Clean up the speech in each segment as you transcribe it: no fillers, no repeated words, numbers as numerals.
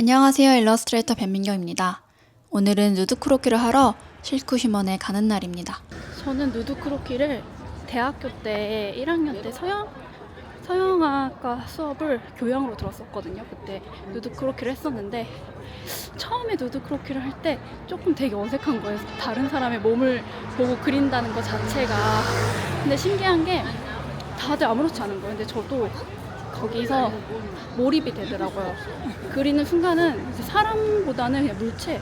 안녕하세요. 일러스트레이터 변민경입니다. 오늘은 누드 크로키를 하러 실크휴먼에 가는 날입니다. 저는 누드 크로키를 대학교 때 1학년 때 서양학과 수업을 교양으로 들었었거든요. 그때 누드 크로키를 했었는데 처음에 누드 크로키를 할 때 조금 되게 어색한 거예요. 다른 사람의 몸을 보고 그린다는 것 자체가. 근데 신기한 게 다들 아무렇지 않은 거예요. 근데 저도 거기서 몰입이 되더라고요. 그리는 순간은 이제 사람보다는 그냥 물체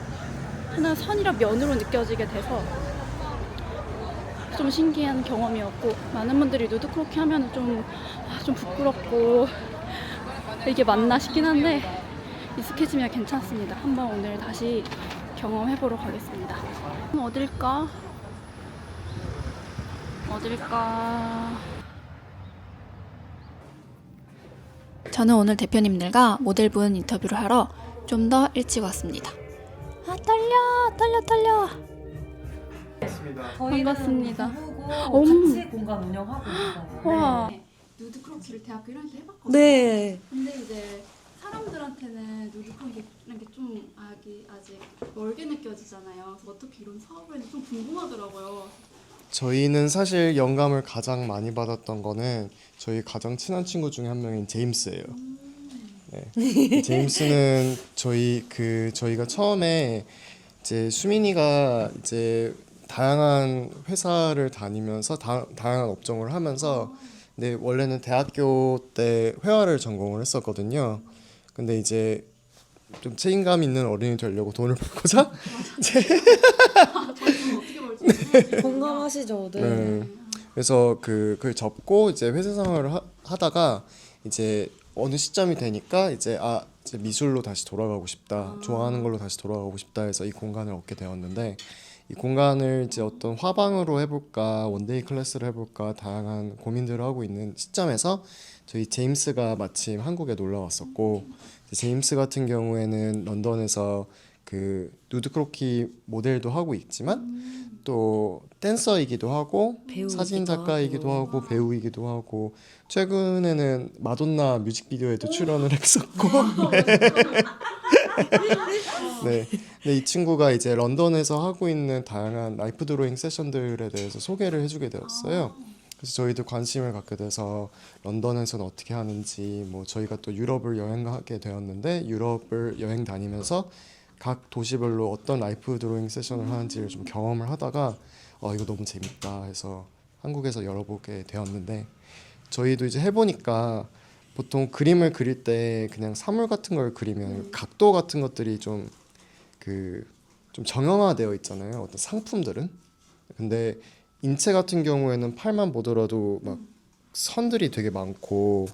하나 선이랑 면으로 느껴지게 돼서 좀 신기한 경험이었고, 많은 분들이 누드 크로키 하면 좀 부끄럽고 이게 맞나 싶긴 한데 익숙해지면 괜찮습니다. 한번 오늘 다시 경험해보러 가겠습니다. 어딜까? 저는 오늘 대표님들과 모델분 인터뷰를 하러 좀 더 일찍 왔습니다. 아, 떨려. 반갑습니다. 부부고 같이 공간 운영하고 있어요. 와. 네. 누드 크로키를 대학교 1학년 때 해봤거든요. 네. 근데 이제 사람들한테는 누드 크로키라는 게 좀 아직 멀게 느껴지잖아요. 그래서 어떻게 이런 사업을 했는지 좀 궁금하더라고요. 저희는 사실 영감을 가장 많이 받았던 거는 저희 가장 친한 친구 중에 한 명인 제임스예요. 네. 제임스는 저희가 처음에 이제 수민이가 이제 다양한 회사를 다니면서 다양한 업종을 하면서, 근데 원래는 대학교 때 회화를 전공을 했었거든요. 근데 이제 좀 책임감 있는 어른이 되려고 돈을 벌고자 공감하시죠? 네. 네. 그래서 그걸 접고 이제 회사 생활을 하다가 이제 어느 시점이 되니까 이제 미술로 다시 돌아가고 싶다, 좋아하는 걸로 다시 돌아가고 싶다 해서 이 공간을 얻게 되었는데, 이 공간을 이제 어떤 화방으로 해볼까, 원데이 클래스를 해볼까, 다양한 고민들을 하고 있는 시점에서 저희 제임스가 마침 한국에 놀러 왔었고, 제임스 같은 경우에는 런던에서 그 누드 크로키 모델도 하고 있지만 또 댄서이기도 하고 배우이기도 사진 작가이기도 하고 배우이기도 하고, 최근에는 마돈나 뮤직비디오에도 출연을 했었고 네. 근데 이 친구가 이제 런던에서 하고 있는 다양한 라이프 드로잉 세션들에 대해서 소개를 해주게 되었어요. 그래서 저희도 관심을 갖게 돼서 런던에서는 어떻게 하는지, 뭐 저희가 또 유럽을 여행하게 되었는데 유럽을 여행 다니면서 각 도시별로 어떤 라이프 드로잉 세션을 하는지를 좀 경험을 하다가 이거 너무 재밌다 해서 한국에서 열어보게 되었는데, 저희도 이제 해보니까 보통 그림을 그릴 때 그냥 사물 같은 걸 그리면 각도 같은 것들이 좀 정형화되어 있잖아요, 어떤 상품들은. 근데 인체 같은 경우에는 팔만 보더라도 막 선들이 되게 많고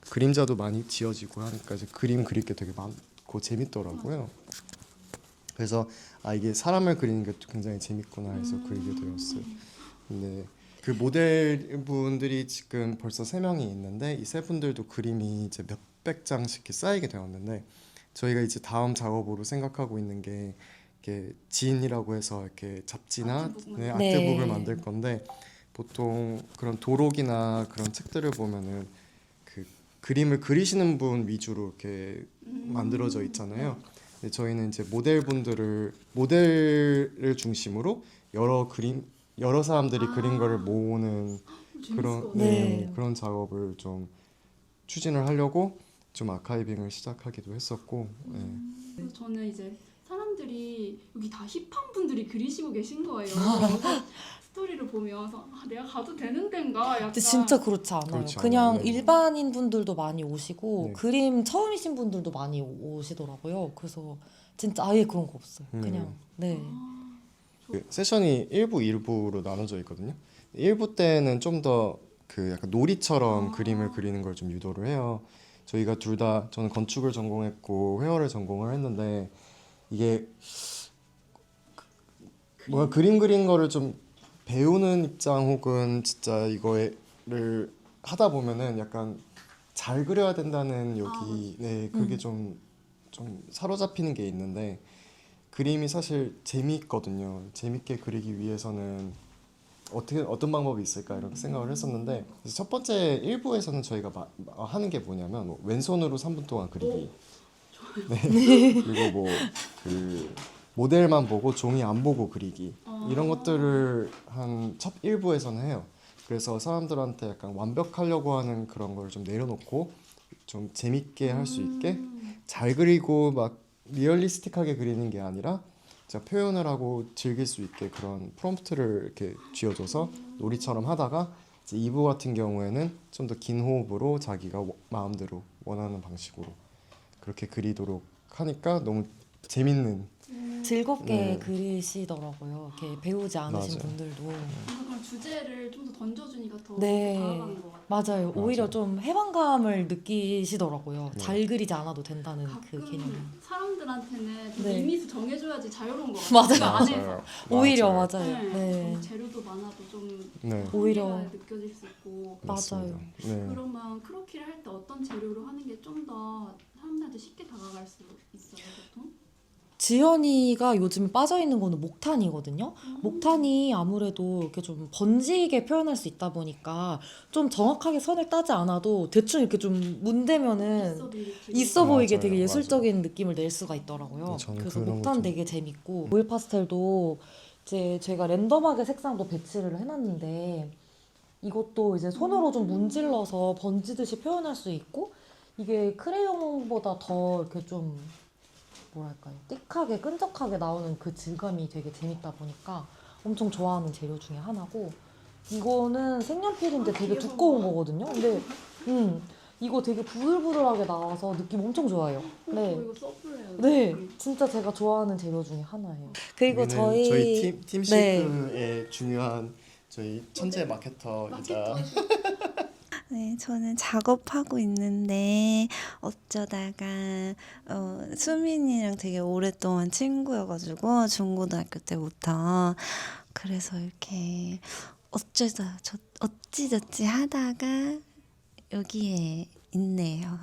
그림자도 많이 지어지고 하니까 이제 그림 그릴 게 되게 많고 재밌더라고요. 그래서 이게 사람을 그리는 게 굉장히 재밌구나 해서 그리게 되었어요. 근데 그 모델분들이 지금 벌써 3명이 있는데, 이 세 분들도 그림이 이제 몇백 장씩 이렇게 쌓이게 되었는데, 저희가 이제 다음 작업으로 생각하고 있는 게 이렇게 지인이라고 해서 이렇게 잡지나 아트북을 만들 건데, 보통 그런 도록이나 그런 책들을 보면은 그 그림을 그리시는 분 위주로 이렇게 만들어져 있잖아요. 근데 저희는 이제 모델을 중심으로 여러 사람들이 그린 거를 모으는 그런 작업을 좀 추진을 하려고 좀 아카이빙을 시작하기도 했었고. 저는 이제 사람들이 여기 다 힙한 분들이 그리시고 계신 거예요. 스토리를 보면서 내가 가도 되는 데인가 약간. 근데 진짜 그렇지 않아요. 그렇지 그냥 않아요. 일반인 분들도 많이 오시고 네. 그림 처음이신 분들도 많이 오시더라고요. 그래서 진짜 아예 그런 거 없어요. 그냥 네. 그 세션이 1부, 2부로 나눠져 있거든요. 1부 때는 좀 더 그 약간 놀이처럼 그림을 그리는 걸 좀 유도를 해요. 저희가 둘 다, 저는 건축을 전공했고 회화를 전공을 했는데, 이게 뭔가 그림 그린 거를 좀 배우는 입장 혹은 진짜 이거를 하다 보면은 약간 잘 그려야 된다는 그게 좀 사로잡히는 게 있는데, 그림이 사실 재미있거든요. 재밌게 그리기 위해서는 어떤 방법이 있을까 이렇게 생각을 했었는데, 그래서 첫 번째 1부에서는 저희가 하는 게 뭐냐면 왼손으로 3분 동안 그리기. 그리고 뭐 그 모델만 보고 종이 안 보고 그리기 이런 것들을 한 첫 1부에서는 해요. 그래서 사람들한테 약간 완벽하려고 하는 그런 걸 좀 내려놓고 좀 재밌게 할 수 있게 잘 그리고 막 리얼리스틱하게 그리는 게 아니라 제가 표현을 하고 즐길 수 있게 그런 프롬프트를 이렇게 쥐어줘서 놀이처럼 하다가 이제 2부 같은 경우에는 좀 더 긴 호흡으로 자기가 마음대로 원하는 방식으로 그렇게 그리도록 하니까 너무 재밌는 즐겁게 네. 그리시더라고요. 이렇게 배우지 않으신 맞아요. 분들도. 그런 주제를 좀 더 던져주니까 더 네. 다가가는 것 같아요. 맞아요. 오히려 맞아요. 좀 해방감을 느끼시더라고요. 네. 잘 그리지 않아도 된다는 그 개념. 가끔 사람들한테는 좀 네. 리미트 정해줘야지 자유로운 것 맞아요. 같아요. 그 안에서. 맞아요. 오히려 맞아요. 맞아요. 네. 네. 너무 재료도 많아도 좀 네. 오히려. 한계가 느껴질 수 있고. 맞습니다. 네. 그러면 크로키를 할 때 어떤 재료로 하는 게 좀 더 사람들한테 쉽게 다가갈 수 있어요, 보통? 지연이가 요즘 빠져 있는 거는 목탄이거든요. 목탄이 아무래도 이렇게 좀 번지게 표현할 수 있다 보니까 좀 정확하게 선을 따지 않아도 대충 이렇게 좀 문대면은 있어 보이게 맞아요, 되게 맞아요. 예술적인 느낌을 낼 수가 있더라고요. 네, 저는 그래서 그런 목탄 거 좀- 되게 재밌고 오일 파스텔도 이제 제가 랜덤하게 색상도 배치를 해놨는데 이것도 이제 손으로 좀 문질러서 번지듯이 표현할 수 있고 이게 크레용보다 더 이렇게 좀 뭐랄까요 띡하게 끈적하게 나오는 그 질감이 되게 재밌다 보니까 엄청 좋아하는 재료 중에 하나고 이거는 색연필인데 되게 두꺼운 거거든요. 근데 이거 되게 부들부들하게 나와서 느낌 엄청 좋아요. 네. 이거 써볼래요. 네, 진짜 제가 좋아하는 재료 중에 하나예요. 그리고 여기는 저희 팀 네. 쉐이프의 중요한 저희 천재 마케터이자 네, 저는 작업하고 있는데 어쩌다가 수민이랑 되게 오랫동안 친구여가지고 중고등학교 때부터 그래서 이렇게 어찌저찌 하다가 여기에 있네요.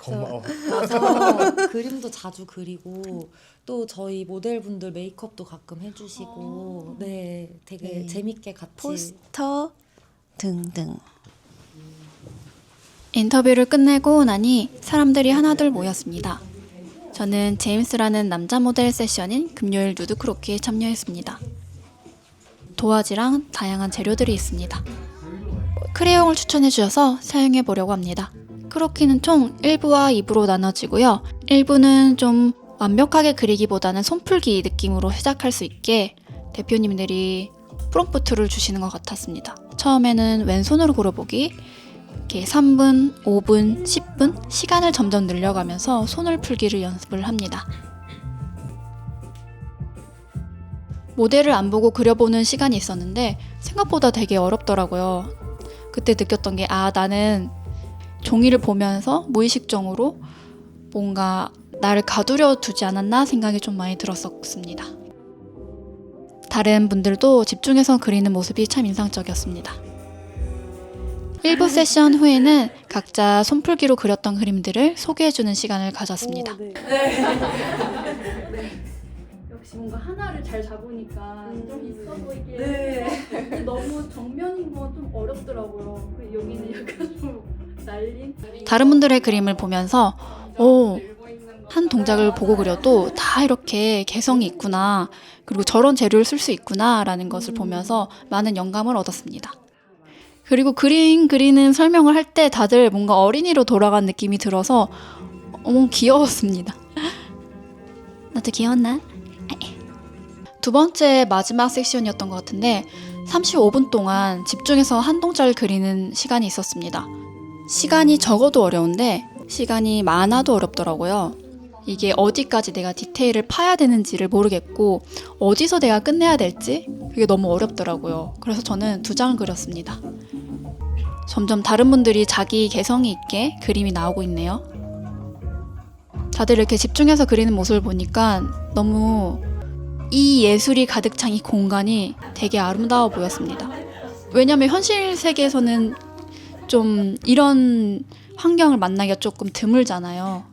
고마워. 와서 그림도 자주 그리고 또 저희 모델분들 메이크업도 가끔 해주시고 네, 되게 네. 재밌게 같이 포스터 등등. 인터뷰를 끝내고 나니 사람들이 하나둘 모였습니다. 저는 제임스라는 남자 모델 세션인 금요일 누드 크로키에 참여했습니다. 도화지랑 다양한 재료들이 있습니다. 크레용을 추천해 주셔서 사용해 보려고 합니다. 크로키는 총 1부와 2부로 나눠지고요. 1부는 좀 완벽하게 그리기보다는 손풀기 느낌으로 시작할 수 있게 대표님들이 프롬프트를 주시는 것 같았습니다. 처음에는 왼손으로 그려보기, 이렇게 3분, 5분, 10분 시간을 점점 늘려가면서 손을 풀기를 연습을 합니다. 모델을 안 보고 그려보는 시간이 있었는데 생각보다 되게 어렵더라고요. 그때 느꼈던 게 나는 종이를 보면서 무의식적으로 뭔가 나를 가두려 두지 않았나 생각이 좀 많이 들었었습니다. 다른 분들도 집중해서 그리는 모습이 참 인상적이었습니다. 1부 세션 후에는 각자 손풀기로 그렸던 그림들을 소개해주는 시간을 가졌습니다. 역시 뭔가 하나를 잘 잡으니까 좀 있어 보이게 너무 정면인 건 좀 어렵더라고요. 여기는 약간 좀 날린 다른 분들의 그림을 보면서 한 동작을 보고 그려도 다 이렇게 개성이 있구나, 그리고 저런 재료를 쓸 수 있구나 라는 것을 보면서 많은 영감을 얻었습니다. 그리고 그림 그리는 설명을 할 때 다들 뭔가 어린이로 돌아간 느낌이 들어서 귀여웠습니다. 나도 귀여웠나? 두 번째 마지막 섹션이었던 것 같은데 35분 동안 집중해서 한 동작을 그리는 시간이 있었습니다. 시간이 적어도 어려운데 시간이 많아도 어렵더라고요. 이게 어디까지 내가 디테일을 파야 되는지를 모르겠고 어디서 내가 끝내야 될지 그게 너무 어렵더라고요. 그래서 저는 2장을 그렸습니다. 점점 다른 분들이 자기 개성이 있게 그림이 나오고 있네요. 다들 이렇게 집중해서 그리는 모습을 보니까 너무 이 예술이 가득 찬 이 공간이 되게 아름다워 보였습니다. 왜냐면 현실 세계에서는 좀 이런 환경을 만나기가 조금 드물잖아요.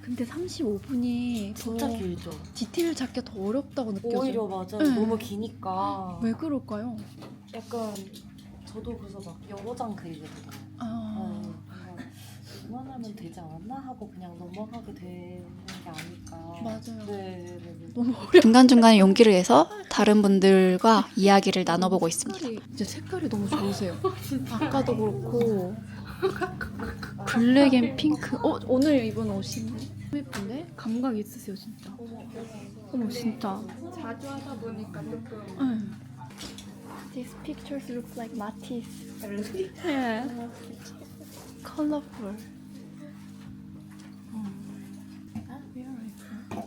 근데 35분이 진짜 길죠. 디테일 잡기가 더 어렵다고 느껴져요. 오히려 맞아요. 네. 너무 기니까 왜 그럴까요? 약간 저도 그래서 막 여러 장 그리게 되더라고요. 아, 이만할 하면 되지 않았나 하고 그냥 넘어가게 되는 게 아닐까. 맞아요. 네. 너무 어려. 중간중간에 용기를 내서 다른 분들과 이야기를 나눠보고 있습니다. 이제 색깔이 너무 좋으세요. 아까도 그렇고 블랙 앤 핑크. 오늘 입은 옷이 너무 예쁜데? 감각 있으세요 진짜. 어머 진짜. 자주 하다 보니까 조금 응. These pictures look like Matisse. Yeah. Colorful. Where are you from?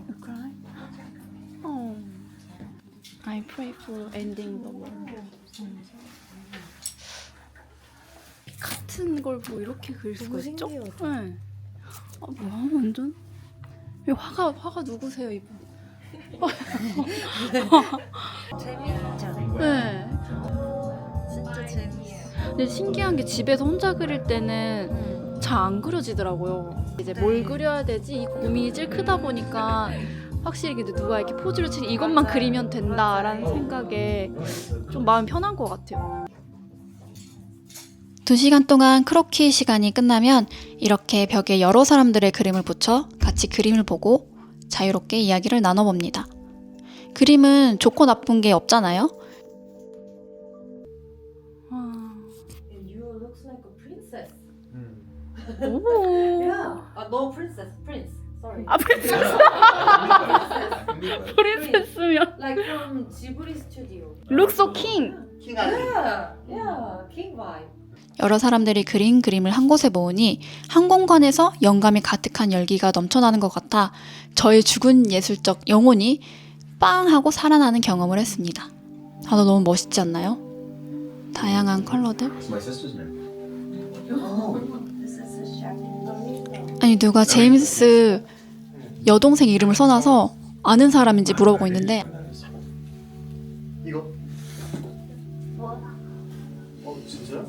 Ukraine. Oh. I pray for ending the war. 같은 걸 뭐 이렇게 그릴 수가 너무 있죠? 신기하죠? 네. 뭐야 완전. 이 화가 누구세요 이분? 네. 진짜 재밌어. 근데 신기한 게 집에서 혼자 그릴 때는 잘 안 그려지더라고요. 이제 뭘 그려야 되지 이 고민이 제일 크다 보니까 확실히 근데 누가 이렇게 포즈를 치고 이것만 그리면 된다라는 생각에 좀 마음 편한 것 같아요. 2시간 동안 크로키 시간이 끝나면 이렇게 벽에 여러 사람들의 그림을 붙여 같이 그림을 보고 자유롭게 이야기를 나눠봅니다. 그림은 좋고 나쁜 게 없잖아요. You looks like a princess. 오. Yeah. No princess, prince. Sorry. 아 프린세스면 Like from Ghibli Studio. Look so king. Yeah, king vibe. 여러 사람들이 그린 그림을 한 곳에 모으니 한 공간에서 영감이 가득한 열기가 넘쳐나는 것 같아 저의 죽은 예술적 영혼이 빵 하고 살아나는 경험을 했습니다. 다들 너무 멋있지 않나요? 다양한 컬러들. My sister's name. 아니 누가 제임스 여동생 이름을 써놔서 아는 사람인지 물어보고 있는데 이거? 진짜?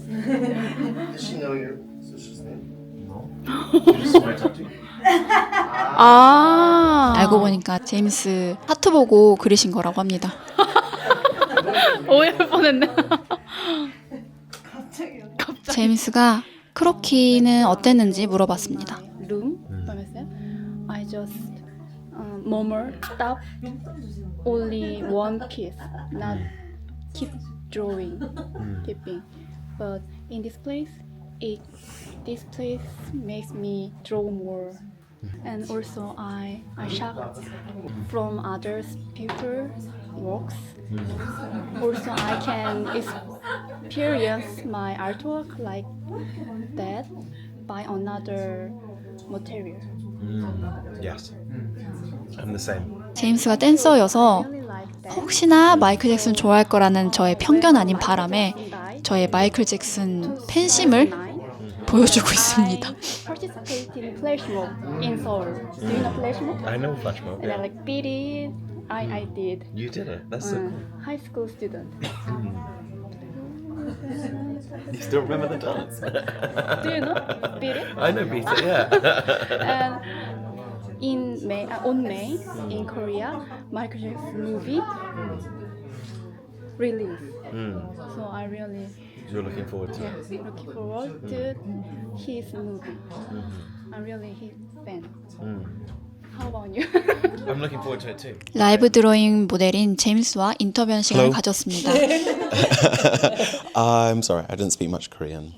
Does she know your sister's name? No. You just my tattoo. 아. 알고 보니까 제임스 하트 보고 그리신 거라고 합니다. 오해할 뻔했네. 제임스가 크로키는 어땠는지 물어봤습니다. room by myself. I just murmur stop. Only one kiss, not keep drawing, keeping. But in this place, this place makes me draw more. And also I shocked from others people works. Also I can experience my artwork like that by another material. Yes. I'm the same. 제임스가 댄서여서 Really like that. 혹시나 마이클 잭슨 좋아할 거라는 저의 편견 아닌 바람에 저의 마이클 잭슨 팬심을 보여주고 있습니다. I participate in flash mob in Seoul. Do you know flash mob? I know flash mob. And I like beat it. I did. You did it. That's so cool. High school student. You still remember the dance? Do you know beat it? I know beat it. Yeah. And in May, on May in Korea, Michael Jackson movie release. So I really You're looking forward to it. looking forward to his movie. I'm really his fan. How about you? I'm looking forward to it too. 라이브 드로잉 모델인 제임스와 인터뷰 시간을 Hello. 가졌습니다. I'm sorry, I didn't speak much Korean.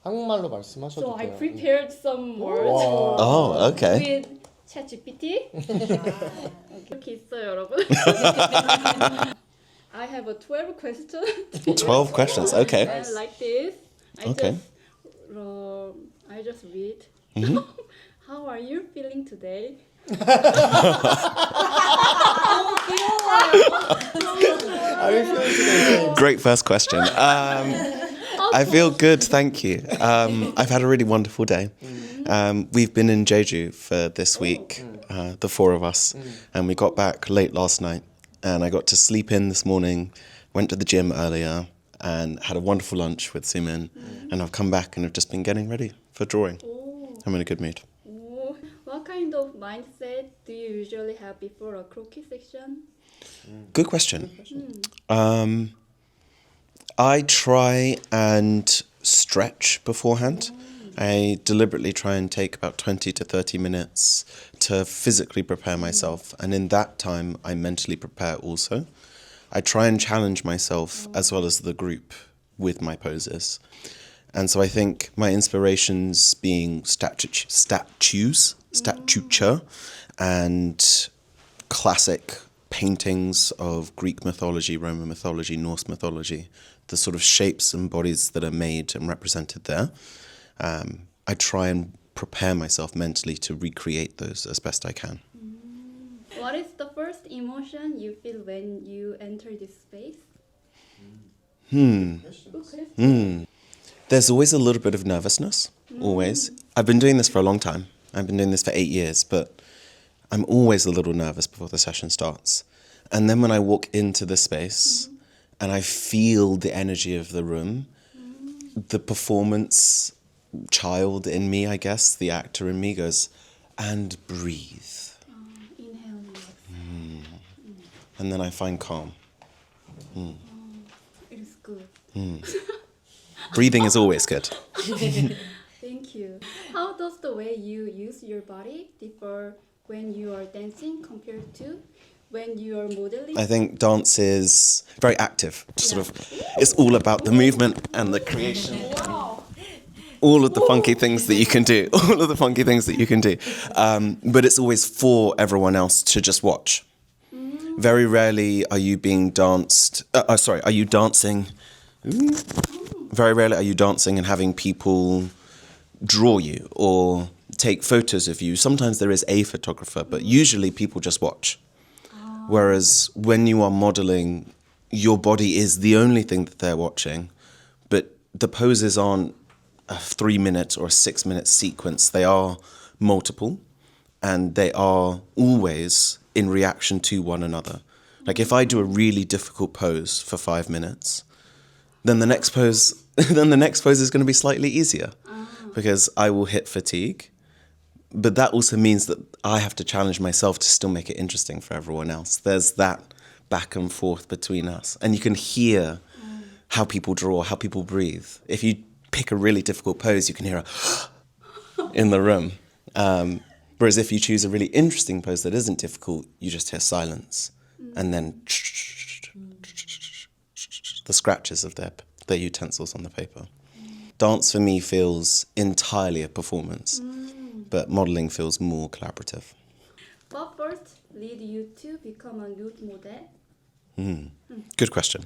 한국말로 말씀하셔도 So I 돼요. prepared some words 와. Oh, okay. with ChatGPT. 이렇게 있어요, 여러분. I have a 12 questions. 12 questions, okay. And like this, Okay. I just read. Mhm. How are you feeling today? Great first question. I feel good, thank you. I've had a really wonderful day. We've been in Jeju for this week, the four of us, and we got back late last night. And I got to sleep in this morning, went to the gym earlier, and had a wonderful lunch with Sumin. And I've come back and have just been getting ready for drawing. I'm in a good mood. Oh, what kind of mindset do you usually have before a croquis section? Good question. I try and stretch beforehand. I deliberately try and take about 20 to 30 minutes to physically prepare myself, and in that time I mentally prepare also. I try and challenge myself as well as the group with my poses. And so I think my inspirations being statuture, and classic paintings of Greek mythology, Roman mythology, Norse mythology, the sort of shapes and bodies that are made and represented there. I try and prepare myself mentally to recreate those as best I can. What is the first emotion you feel when you enter this space? There's always a little bit of nervousness, always. I've been doing this for a long time. I've been doing this for 8 years, but I'm always a little nervous before the session starts. And then when I walk into the space and I feel the energy of the room, the performance child in me, I guess, the actor in me goes, and breathe. Inhale. And then I find calm. It is good. Breathing is always good. Thank you. How does the way you use your body differ when you are dancing compared to when you are modeling? I think dance is very active. It's all about the movement and the creation. All of the funky things that you can do. All of the funky things that you can do. But it's always for everyone else to just watch. Very rarely are you being danced. Are you dancing? Very rarely are you dancing and having people draw you or take photos of you. Sometimes there is a photographer, but usually people just watch. Whereas when you are modeling, your body is the only thing that they're watching, but the poses aren't a 3-minute or a 6-minute sequence. They are multiple, and they are always in reaction to one another. Like if I do a really difficult pose for 5 minutes, then the next pose is going to be slightly easier because I will hit fatigue. But that also means that I have to challenge myself to still make it interesting for everyone else. There's that back and forth between us. And you can hear how people draw, how people breathe. If you pick a really difficult pose, you can hear a in the room. Whereas if you choose a really interesting pose that isn't difficult, you just hear silence. And then the scratches of their utensils on the paper. Dance for me feels entirely a performance, but modeling feels more collaborative. What first led you to become a nude model? Good question.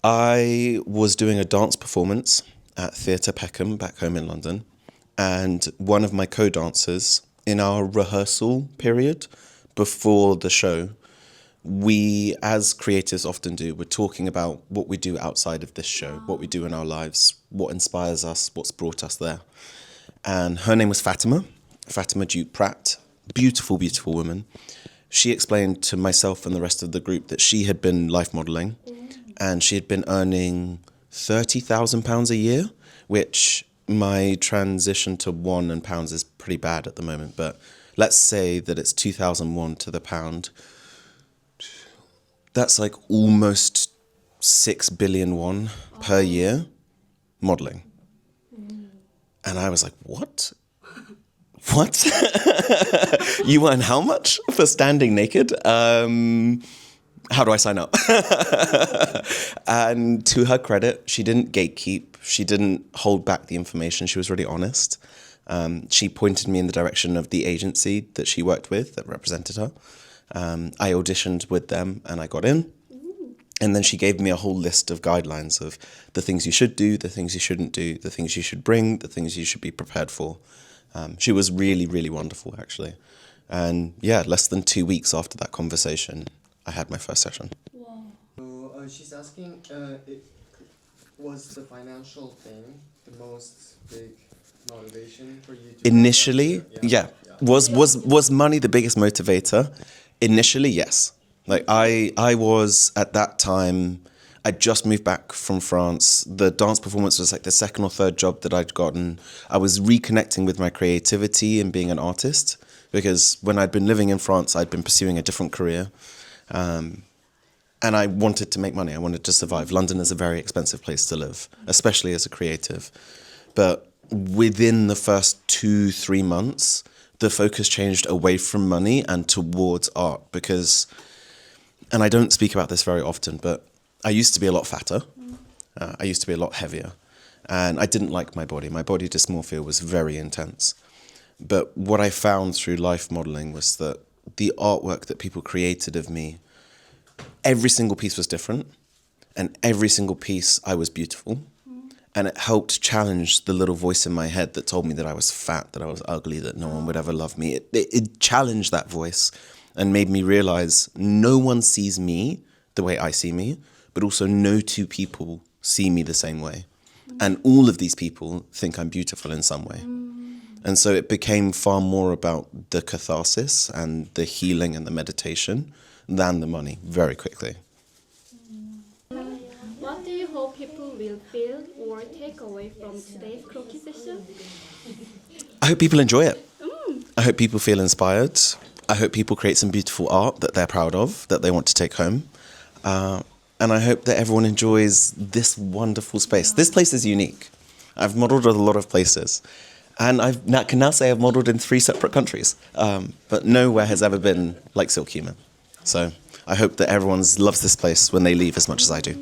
I was doing a dance performance at Theatre Peckham back home in London, and one of my co-dancers, in our rehearsal period before the show, we, as creatives often do, we're talking about what we do outside of this show, what we do in our lives, what inspires us, what's brought us there. And her name was Fatima Duke Pratt, beautiful, beautiful woman. She explained to myself and the rest of the group that she had been life modelling and she had been earning £30,000 a year, which my transition to won and pounds is pretty bad at the moment, but let's say that it's 2001 to the pound. That's like almost 6 billion won per year modeling. And I was like, what? What? You earn how much for standing naked? How do I sign up? And to her credit, she didn't gatekeep. She didn't hold back the information. She was really honest. She pointed me in the direction of the agency that she worked with that represented her. I auditioned with them and I got in. And then she gave me a whole list of guidelines of the things you should do, the things you shouldn't do, the things you should bring, the things you should be prepared for. She was really, really wonderful, actually. And yeah, less than 2 weeks after that conversation, I had my first session. So she's asking, was the financial thing the most big motivation for you to... Initially, yeah. Was money the biggest motivator? Initially, yes. Like I was at that time, I just moved back from France. The dance performance was like the second or third job that I'd gotten. I was reconnecting with my creativity and being an artist because when I'd been living in France, I'd been pursuing a different career. and I wanted to make money. I wanted to survive. London is a very expensive place to live, especially as a creative. But within the first 2-3 months, the focus changed away from money and towards art because, and I don't speak about this very often, but I used to be a lot fatter. I used to be a lot heavier. And I didn't like my body. My body dysmorphia was very intense. But what I found through life modeling was that the artwork that people created of me, every single piece was different. And every single piece I was beautiful. And it helped challenge the little voice in my head that told me that I was fat, that I was ugly, that no one would ever love me. It challenged that voice and made me realize no one sees me the way I see me, but also no two people see me the same way. And all of these people think I'm beautiful in some way. And so it became far more about the catharsis and the healing and the meditation than the money, very quickly. What do you hope people will feel or take away from today's croquis session? I hope people enjoy it. I hope people feel inspired. I hope people create some beautiful art that they're proud of, that they want to take home. And I hope that everyone enjoys this wonderful space. This place is unique. I've modelled at a lot of places. And I can now say I've modelled in 3 separate countries. But nowhere has ever been like Silk Human. So I hope that everyone loves this place when they leave as much as I do.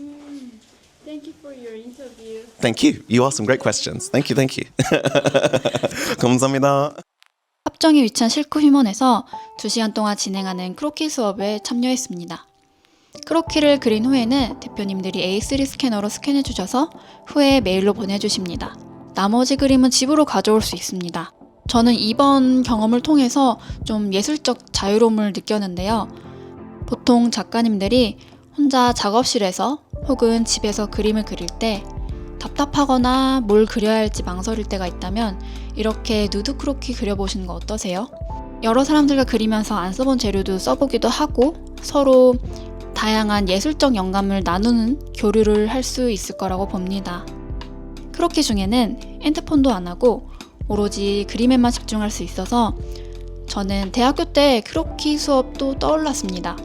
Thank you for your interview. Thank you. You asked some great questions. Thank you, thank you. 감사합니다. 합정에 위치한 실크 휴먼에서 2시간 동안 진행하는 크로키 수업에 참여했습니다. 크로키를 그린 후에는 대표님들이 A3 스캐너로 스캔해 주셔서 후에 메일로 보내주십니다. 나머지 그림은 집으로 가져올 수 있습니다. 저는 이번 경험을 통해서 좀 예술적 자유로움을 느꼈는데요. 보통 작가님들이 혼자 작업실에서 혹은 집에서 그림을 그릴 때 답답하거나 뭘 그려야 할지 망설일 때가 있다면 이렇게 누드 크로키 그려보시는 거 어떠세요? 여러 사람들과 그리면서 안 써본 재료도 써보기도 하고 서로 다양한 예술적 영감을 나누는 교류를 할 수 있을 거라고 봅니다. 크로키 중에는 핸드폰도 안 하고 오로지 그림에만 집중할 수 있어서 저는 대학교 때 크로키 수업도 떠올랐습니다.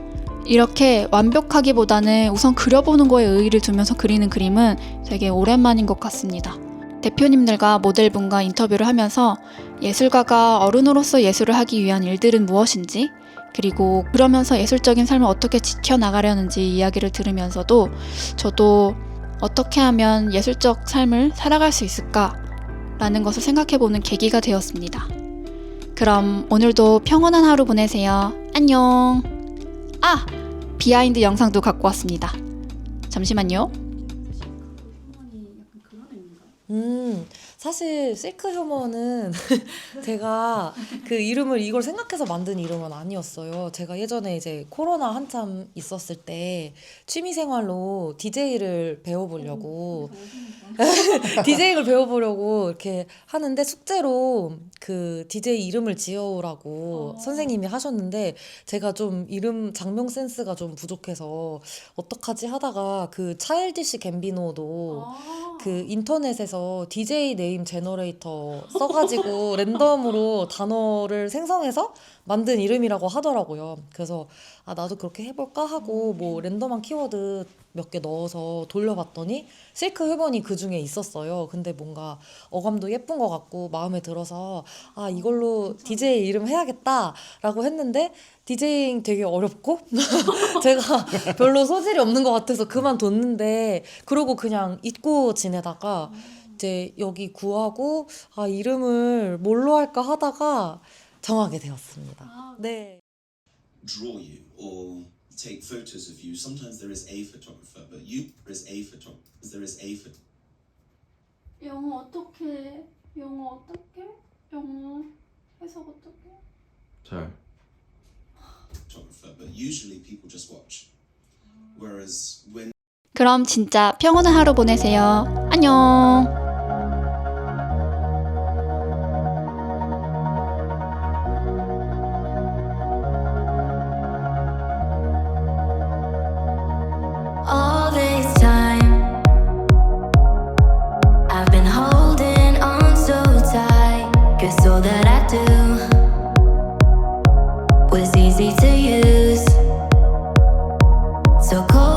이렇게 완벽하기보다는 우선 그려보는 거에 의의를 두면서 그리는 그림은 되게 오랜만인 것 같습니다. 대표님들과 모델분과 인터뷰를 하면서 예술가가 어른으로서 예술을 하기 위한 일들은 무엇인지, 그리고 그러면서 예술적인 삶을 어떻게 지켜나가려는지 이야기를 들으면서도 저도 어떻게 하면 예술적 삶을 살아갈 수 있을까라는 것을 생각해보는 계기가 되었습니다. 그럼 오늘도 평온한 하루 보내세요. 안녕! 비하인드 영상도 갖고 왔습니다. 잠시만요. 사실 실크 휴먼은 제가 그 이름을 이걸 생각해서 만든 이름은 아니었어요. 제가 예전에 이제 코로나 한참 있었을 때 취미 생활로 DJ를 배워보려고 이렇게 하는데 숙제로 그 DJ 이름을 지어오라고 선생님이 하셨는데 제가 좀 이름 장명 센스가 좀 부족해서 어떡하지 하다가 그 차일디시 갬비노도 그 인터넷에서 DJ 네임 제너레이터 써가지고 랜덤으로 단어를 생성해서 만든 이름이라고 하더라고요. 그래서 나도 그렇게 해볼까 하고 뭐 랜덤한 키워드 몇 개 넣어서 돌려봤더니 실크 휴먼이 그 중에 있었어요. 근데 뭔가 어감도 예쁜 것 같고 마음에 들어서 이걸로 DJ 이름 해야겠다라고 했는데 디제잉 되게 어렵고 제가 별로 소질이 없는 것 같아서 그만뒀는데 그러고 그냥 잊고 지내다가 이제 여기 구하고 이름을 뭘로 할까 하다가 정하게 되었습니다. 네. Draw you or take photos of you. Sometimes there is a photographer, but you there is a photographer. There is a 영어 어떻게? 영어 해석 어떻게? 잘. photographer, but usually people just watch. Whereas when 그럼 진짜 평온한 하루 보내세요. 안녕! All this time I've been holding on so tight, 'cause all that I do was easy to use. so cold.